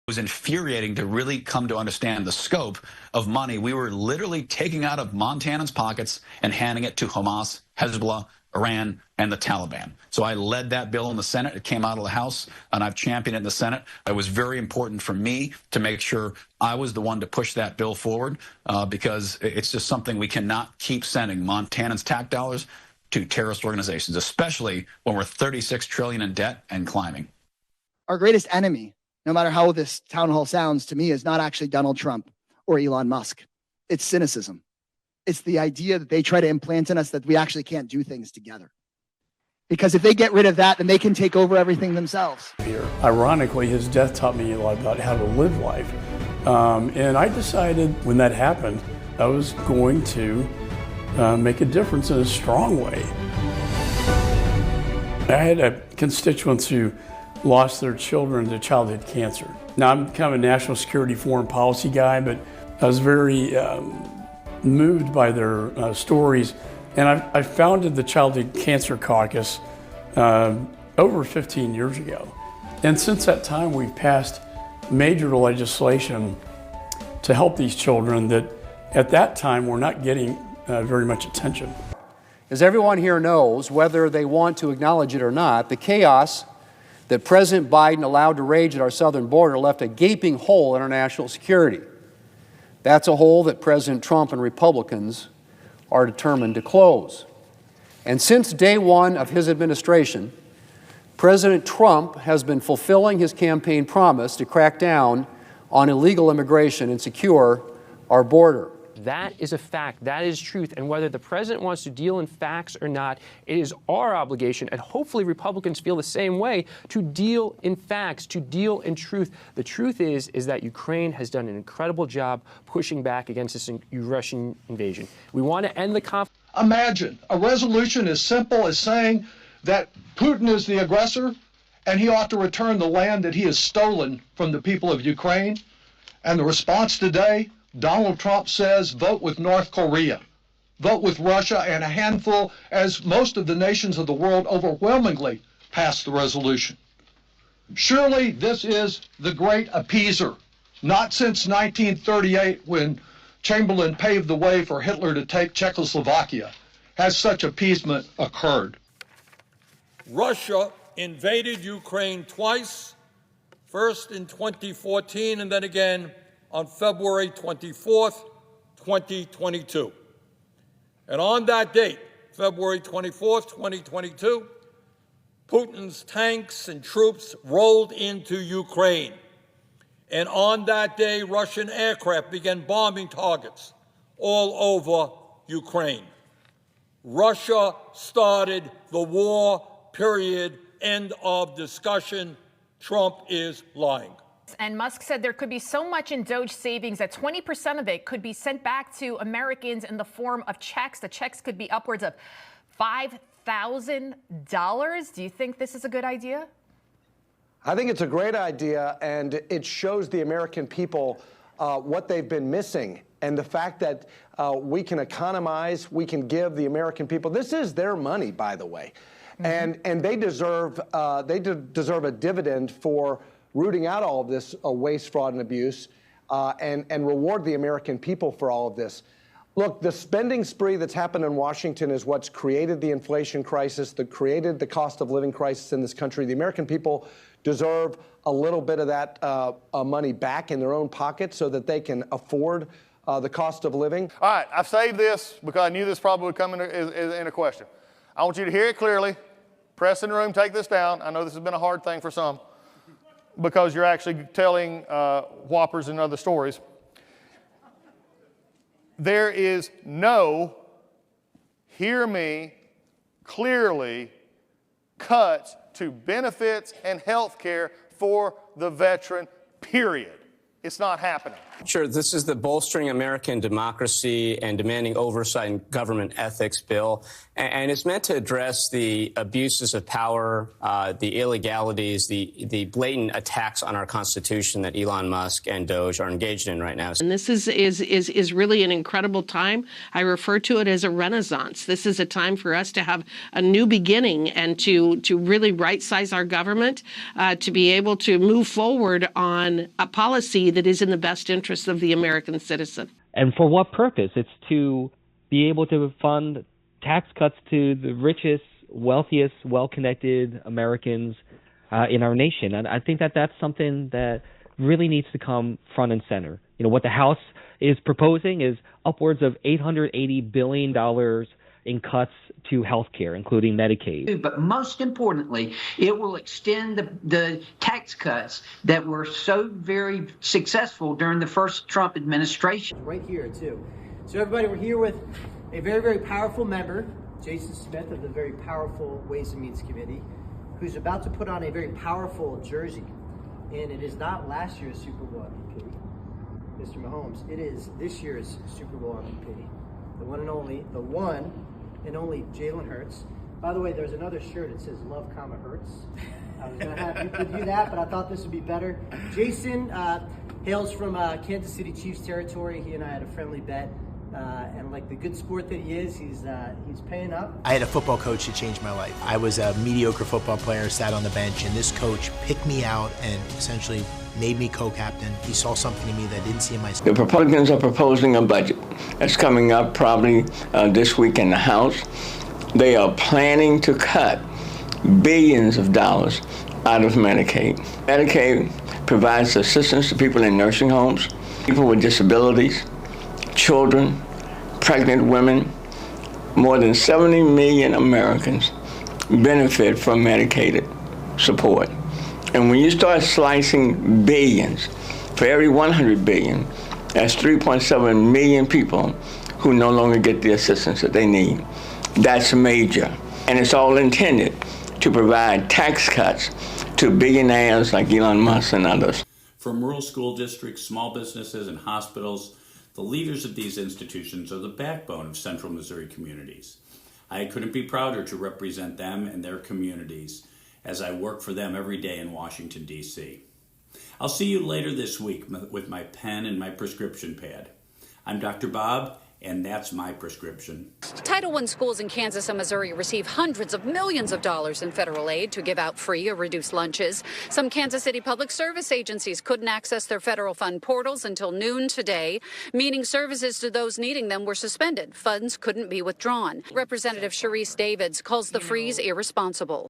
was infuriating to really come to understand the scope of money we were literally taking out of Montanans' pockets and handing it to Hamas, Hezbollah, Iran, and the Taliban. So I led that bill in the Senate. It came out of the House, and I've championed it in the Senate. It was very important for me to make sure I was the one to push that bill forward because it's just something we cannot keep sending Montanans' tax dollars to terrorist organizations, especially when we're $36 trillion in debt and climbing. Our greatest enemy, no matter how this town hall sounds to me, is not actually Donald Trump or Elon Musk. It's cynicism. It's the idea that they try to implant in us that we actually can't do things together. Because if they get rid of that, then they can take over everything themselves. Ironically, his death taught me a lot about how to live life. And I decided when that happened, I was going to make a difference in a strong way. I had a constituents who lost their children to childhood cancer. Now, I'm kind of a national security foreign policy guy, but I was very moved by their stories. And I founded the Childhood Cancer Caucus over 15 years ago. And since that time, we've passed major legislation to help these children that at that time were not getting very much attention. As everyone here knows, whether they want to acknowledge it or not, the chaos that President Biden allowed to rage at our southern border left a gaping hole in our national security. That's a hole that President Trump and Republicans are determined to close. And since day one of his administration, President Trump has been fulfilling his campaign promise to crack down on illegal immigration and secure our border. That is a fact. That is truth. And whether the president wants to deal in facts or not, it is our obligation, and hopefully Republicans feel the same way, to deal in facts, to deal in truth. The truth is that Ukraine has done an incredible job pushing back against this Russian invasion. We want to end the conflict. Imagine a resolution as simple as saying that Putin is the aggressor and he ought to return the land that he has stolen from the people of Ukraine. And the response today, Donald Trump says, vote with North Korea, vote with Russia, and a handful, as most of the nations of the world overwhelmingly passed the resolution. Surely this is the great appeaser. Not since 1938, when Chamberlain paved the way for Hitler to take Czechoslovakia, has such appeasement occurred. Russia invaded Ukraine twice, first in 2014 and then again on February 24th, 2022. And on that date, February 24th, 2022, Putin's tanks and troops rolled into Ukraine. And on that day, Russian aircraft began bombing targets all over Ukraine. Russia started the war, period, end of discussion. Trump is lying. And Musk said there could be so much in Doge savings that 20% of it could be sent back to Americans in the form of checks. The checks could be upwards of $5,000. Do you think this is a good idea? I think it's a great idea, and it shows the American people what they've been missing, and the fact that we can economize, we can give the American people. This is their money, by the way, and they deserve a dividend for rooting out all of this waste, fraud, and abuse, and reward the American people for all of this. Look, the spending spree that's happened in Washington is what's created the inflation crisis, that created the cost of living crisis in this country. The American people deserve a little bit of that money back in their own pocket so that they can afford the cost of living. All right, I've saved this because I knew this probably would come in a question. I want you to hear it clearly. Press in the room, take this down. I know this has been a hard thing for some, because you're actually telling whoppers and other stories. There is no, hear me clearly, cuts to benefits and health care for the veteran, period. It's not happening. Sure, this is the Bolstering American Democracy and Demanding Oversight in Government Ethics bill, and it's meant to address the abuses of power, the illegalities, the blatant attacks on our Constitution that Elon Musk and Doge are engaged in right now. And this is really an incredible time. I refer to it as a renaissance. This is a time for us to have a new beginning and to really right-size our government, to be able to move forward on a policy that is in the best interest of the American citizen. And for what purpose? It's to be able to fund tax cuts to the richest, wealthiest, well-connected Americans in our nation. And I think that that's something that really needs to come front and center. You know, what the House is proposing is upwards of $880 billion in cuts to health care, including Medicaid. But most importantly, it will extend the tax cuts that were so very successful during the first Trump administration. Right here, too. So everybody, we're here with a very, very powerful member, Jason Smith of the very powerful Ways and Means Committee, who's about to put on a very powerful jersey. And it is not last year's Super Bowl MVP, Mr. Mahomes. It is this year's Super Bowl MVP. The one and only Jalen Hurts. By the way, there's another shirt that says Love, Hurts. I was going to have you do that, but I thought this would be better. Jason hails from Kansas City Chiefs territory. He and I had a friendly bet. And like the good sport that he is, he's paying up. I had a football coach that changed my life. I was a mediocre football player, sat on the bench, and this coach picked me out and essentially made me co-captain. He saw something in me that I didn't see in myself. The Republicans are proposing a budget that's coming up probably this week in the House. They are planning to cut billions of dollars out of Medicaid. Medicaid provides assistance to people in nursing homes, people with disabilities, children, pregnant women. More than 70 million Americans benefit from Medicaid support. And when you start slicing billions, for every 100 billion, that's 3.7 million people who no longer get the assistance that they need. That's major. And it's all intended to provide tax cuts to billionaires like Elon Musk and others. From rural school districts, small businesses, and hospitals, the leaders of these institutions are the backbone of Central Missouri communities. I couldn't be prouder to represent them and their communities as I work for them every day in Washington, D.C. I'll see you later this week with my pen and my prescription pad. I'm Dr. Bob, and that's my prescription. Title I schools in Kansas and Missouri receive hundreds of millions of dollars in federal aid to give out free or reduced lunches. Some Kansas City public service agencies couldn't access their federal fund portals until noon today, meaning services to those needing them were suspended. Funds couldn't be withdrawn. Representative Sharice Davids calls the freeze irresponsible.